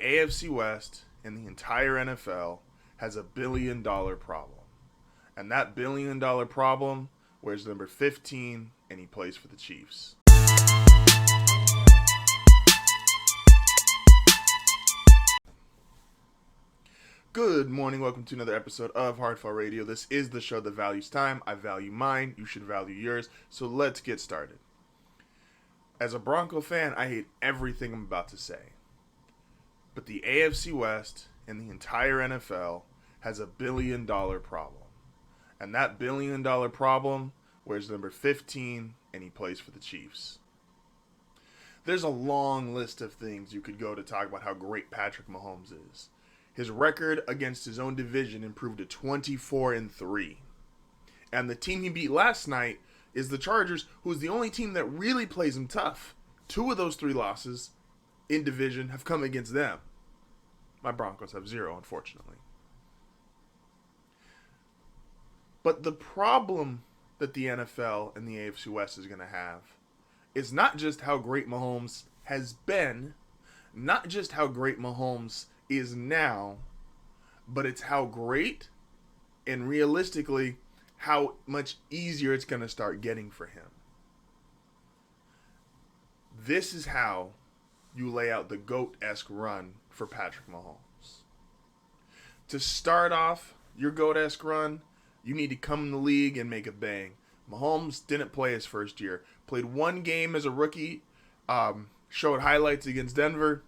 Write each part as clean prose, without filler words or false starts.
AFC West and the entire NFL has $1 billion problem. And that $1 billion problem wears number 15 and he plays for the Chiefs. Good morning, welcome to another episode of HardFoul Radio. This is the show that values time. I value mine, you should value yours. So let's get started. As a Bronco fan, I hate everything I'm about to say. But the AFC West and the entire NFL has $1 billion problem. And that $1 billion problem wears number 15 and he plays for the Chiefs. There's a long list of things you could go to talk about how great Patrick Mahomes is. His record against his own division improved to 24-3. And the team he beat last night is the Chargers, who's the only team that really plays him tough. 2 of those 3 losses in division have come against them. My Broncos have 0, unfortunately. But the problem that the NFL and the AFC West is going to have is not just how great Mahomes has been, not just how great Mahomes is now, but it's how great and realistically how much easier it's going to start getting for him. This is how you lay out the GOAT-esque run for Patrick Mahomes. To start off your GOAT-esque run, you need to come in the league and make a bang. Mahomes didn't play his first year. Played 1 game as a rookie, showed highlights against Denver,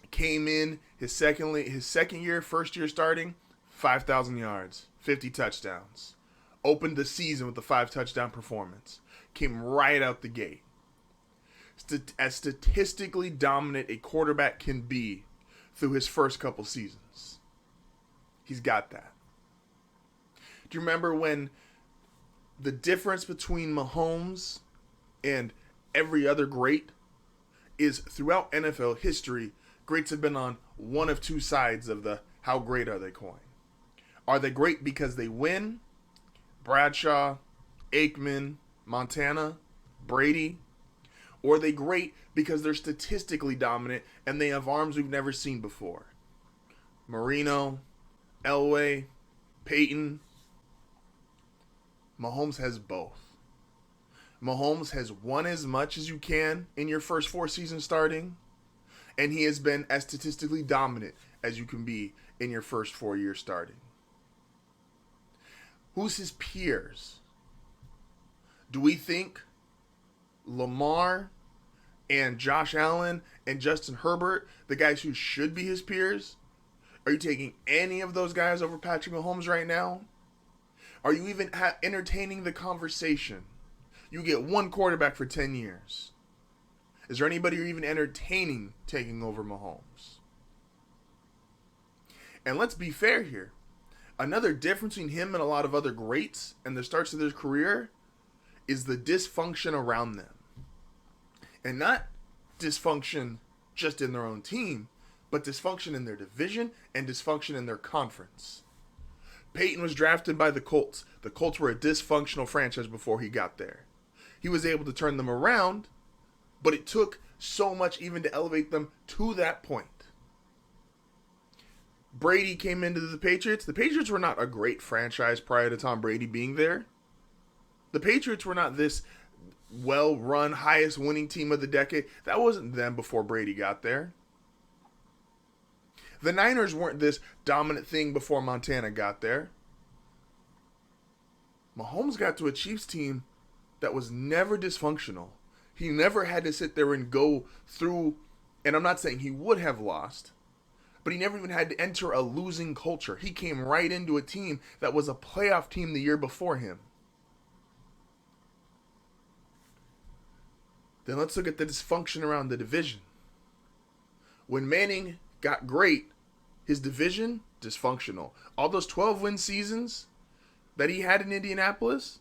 came in his second year, first year starting, 5,000 yards, 50 touchdowns. Opened the season with a 5-touchdown performance. Came right out the gate. As statistically dominant a quarterback can be through his first couple seasons. He's got that. Do you remember when the difference between Mahomes and every other great is throughout NFL history, greats have been on one of 2 sides of the how great are they coin. Are they great because they win? Bradshaw, Aikman, Montana, Brady? Or are they great because they're statistically dominant and they have arms we've never seen before? Marino, Elway, Peyton. Mahomes has both. Mahomes has won as much as you can in your first 4 seasons starting, and he has been as statistically dominant as you can be in your first 4 years starting. Who's his peers? Do we think Lamar and Josh Allen and Justin Herbert, the guys who should be his peers? Are you taking any of those guys over Patrick Mahomes right now? Are you even entertaining the conversation? You get 1 quarterback for 10 years. Is there anybody you're even entertaining taking over Mahomes? And let's be fair here. Another difference between him and a lot of other greats and the starts of their career is the dysfunction around them. And not dysfunction just in their own team, but dysfunction in their division and dysfunction in their conference. Peyton was drafted by the Colts. The Colts were a dysfunctional franchise before he got there. He was able to turn them around, but it took so much even to elevate them to that point. Brady came into the Patriots. The Patriots were not a great franchise prior to Tom Brady being there. The Patriots were not this well-run, highest winning team of the decade. That wasn't them before Brady got there. The Niners weren't this dominant thing before Montana got there. Mahomes got to a Chiefs team that was never dysfunctional. He never had to sit there and go through, and I'm not saying he would have lost, but he never even had to enter a losing culture. He came right into a team that was a playoff team the year before him. Then let's look at the dysfunction around the division. When Manning got great, his division, dysfunctional. All those 12-win seasons that he had in Indianapolis,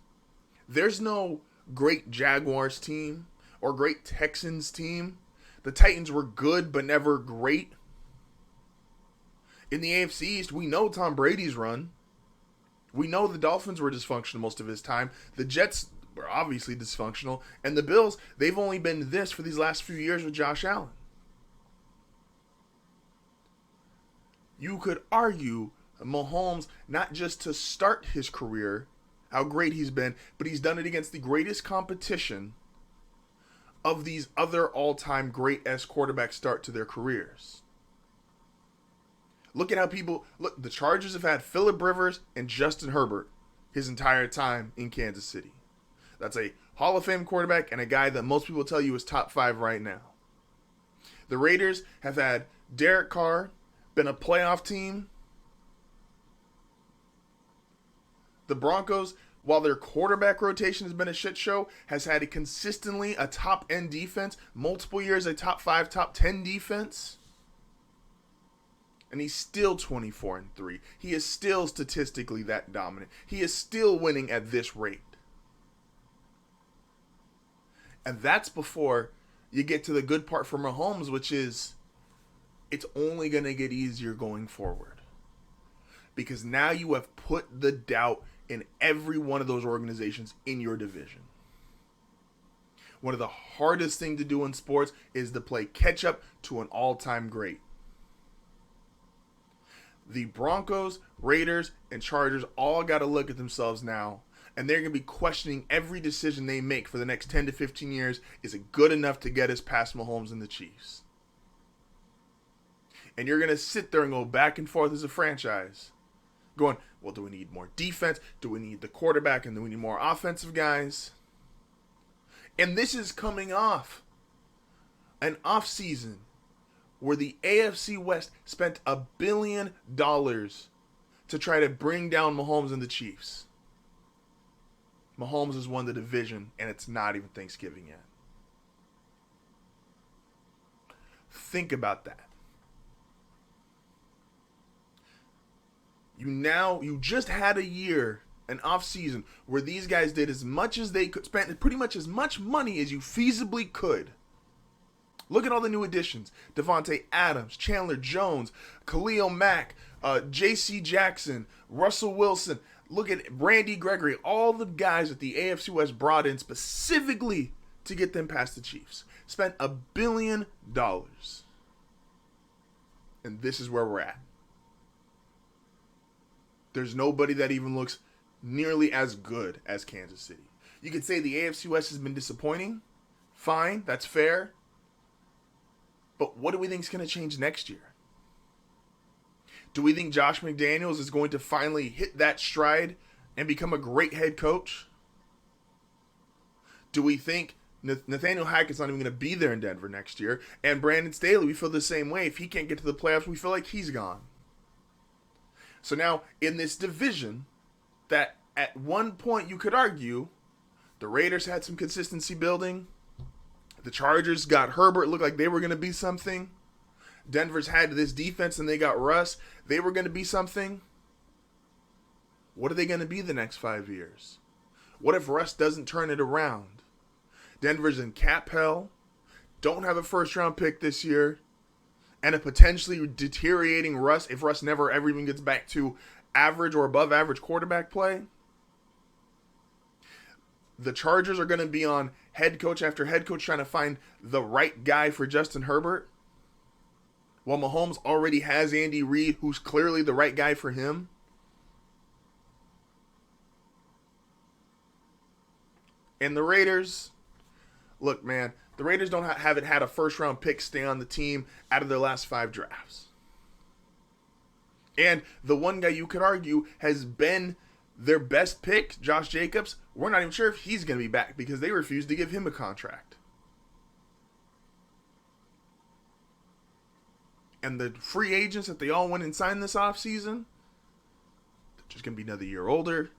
there's no great Jaguars team or great Texans team. The Titans were good but never great. In the AFC East, we know Tom Brady's run. We know the Dolphins were dysfunctional most of his time. The Jets were obviously dysfunctional. And the Bills, they've only been this for these last few years with Josh Allen. you could argue Mahomes, not just to start his career, how great he's been, but he's done it against the greatest competition of these other all-time great-esque quarterbacks start to their careers. Look at how look, the Chargers have had Phillip Rivers and Justin Herbert his entire time in Kansas City. That's a Hall of Fame quarterback and a guy that most people tell you is top 5 right now. The Raiders have had Derek Carr, been a playoff team. The Broncos, while their quarterback rotation has been a shit show, has had consistently a top-end defense, multiple years a top 5, top 10 defense. And he's still 24-3. He is still statistically that dominant. He is still winning at this rate. And that's before you get to the good part for Mahomes, which is it's only going to get easier going forward. Because now you have put the doubt in every one of those organizations in your division. One of the hardest things to do in sports is to play catch up to an all-time great. The Broncos, Raiders, and Chargers all got to look at themselves now, and they're going to be questioning every decision they make for the next 10 to 15 years. Is it good enough to get us past Mahomes and the Chiefs? And you're going to sit there and go back and forth as a franchise, going, well, do we need more defense? Do we need the quarterback? And do we need more offensive guys? And this is coming off an offseason where the AFC West spent $1 billion to try to bring down Mahomes and the Chiefs. Mahomes has won the division, and it's not even Thanksgiving yet. Think about that. You just had a year, an off season, where these guys did as much as they could, spent pretty much as much money as you feasibly could. Look at all the new additions. Devontae Adams, Chandler Jones, Khalil Mack, J.C. Jackson, Russell Wilson. Look at Randy Gregory. All the guys that the AFC West brought in specifically to get them past the Chiefs. Spent $1 billion. And this is where we're at. There's nobody that even looks nearly as good as Kansas City. You could say the AFC West has been disappointing. Fine, that's fair. But what do we think is going to change next year? Do we think Josh McDaniels is going to finally hit that stride and become a great head coach? Do we think Nathaniel Hackett's not even going to be there in Denver next year? And Brandon Staley, we feel the same way. If he can't get to the playoffs, we feel like he's gone. So now, in this division, that at one point you could argue the Raiders had some consistency building. The Chargers got Herbert, looked like they were going to be something. Denver's had this defense and they got Russ. They were going to be something. What are they going to be the next 5 years? What if Russ doesn't turn it around? Denver's in cap hell, don't have a first-round pick this year, and a potentially deteriorating Russ if Russ never ever even gets back to average or above average quarterback play. The Chargers are going to be on head coach after head coach trying to find the right guy for Justin Herbert, while Mahomes already has Andy Reid, who's clearly the right guy for him. And the Raiders, look, man, the Raiders haven't had a first-round pick stay on the team out of their last 5 drafts. And the one guy you could argue has been their best pick, Josh Jacobs, we're not even sure if he's going to be back because they refused to give him a contract. And the free agents that they all went and signed this offseason, they're just going to be another year older,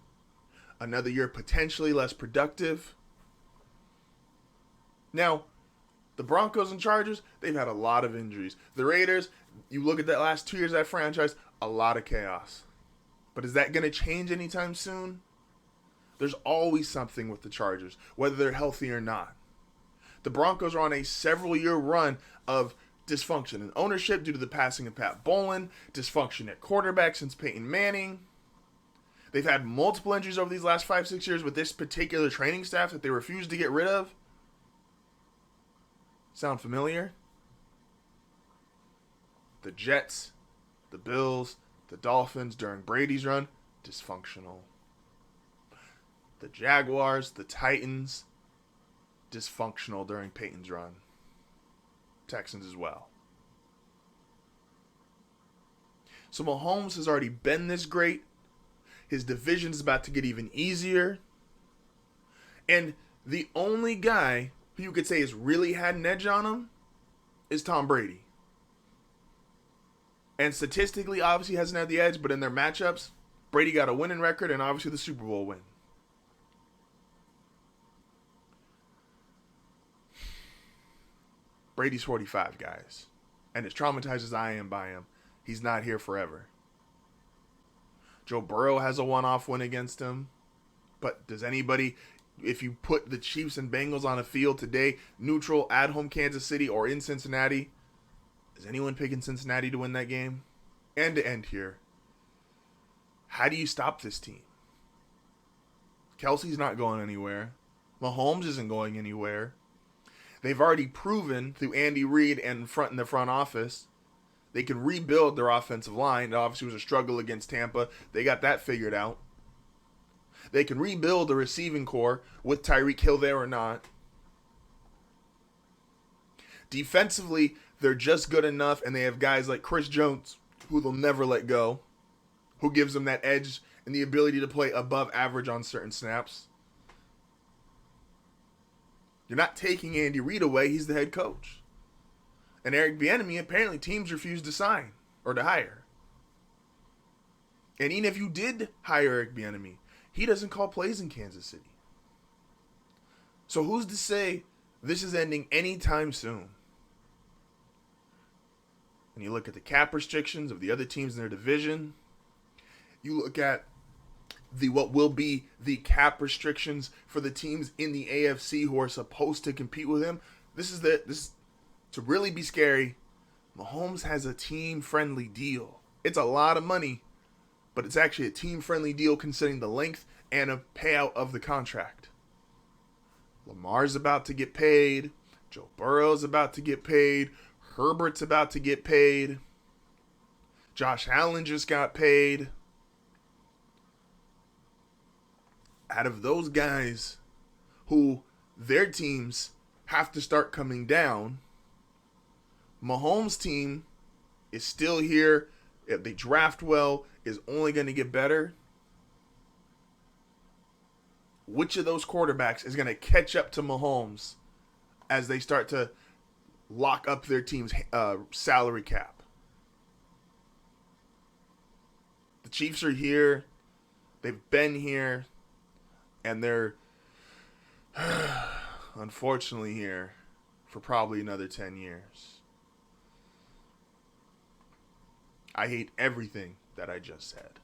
another year potentially less productive. Now, the Broncos and Chargers, they've had a lot of injuries. The Raiders, you look at that last 2 years of that franchise, a lot of chaos. But is that going to change anytime soon? There's always something with the Chargers, whether they're healthy or not. The Broncos are on a several-year run of dysfunction in ownership due to the passing of Pat Bowlen, dysfunction at quarterback since Peyton Manning. They've had multiple injuries over these last 5-6 years with this particular training staff that they refuse to get rid of. Sound familiar? The Jets, The Bills, the Dolphins during Brady's run, dysfunctional. The Jaguars, the Titans, dysfunctional during Peyton's run. Texans as well. So Mahomes has already been this great. His division is about to get even easier. And the only guy who you could say has really had an edge on him is Tom Brady. And statistically, obviously, hasn't had the edge, but in their matchups, Brady got a winning record and obviously the Super Bowl win. Brady's 45, guys. And as traumatized as I am by him, he's not here forever. Joe Burrow has a one-off win against him. But does anybody, if you put the Chiefs and Bengals on a field today, neutral, at home Kansas City, or in Cincinnati, is anyone picking Cincinnati to win that game? And to end here, how do you stop this team? Kelsey's not going anywhere. Mahomes isn't going anywhere. They've already proven through Andy Reid and in the front office they can rebuild their offensive line. It obviously was a struggle against Tampa. They got that figured out. They can rebuild the receiving core with Tyreek Hill there or not. Defensively, they're just good enough, and they have guys like Chris Jones, who they'll never let go, who gives them that edge and the ability to play above average on certain snaps. You're not taking Andy Reid away. He's the head coach. And Eric Bieniemy, apparently teams refuse to sign or to hire. And even if you did hire Eric Bieniemy, he doesn't call plays in Kansas City. So who's to say this is ending anytime soon? And you look at the cap restrictions of the other teams in their division. You look at what will be the cap restrictions for the teams in the AFC who are supposed to compete with him. This to really be scary. Mahomes has a team-friendly deal. It's a lot of money, but it's actually a team-friendly deal considering the length and a payout of the contract. Lamar's about to get paid. Joe Burrow's about to get paid. Herbert's about to get paid. Josh Allen just got paid. Out of those guys who their teams have to start coming down, Mahomes' team is still here. If they draft well, is only going to get better. Which of those quarterbacks is going to catch up to Mahomes as they start to lock up their team's salary cap? The Chiefs are here. They've been here. And they're unfortunately here for probably another 10 years. I hate everything that I just said.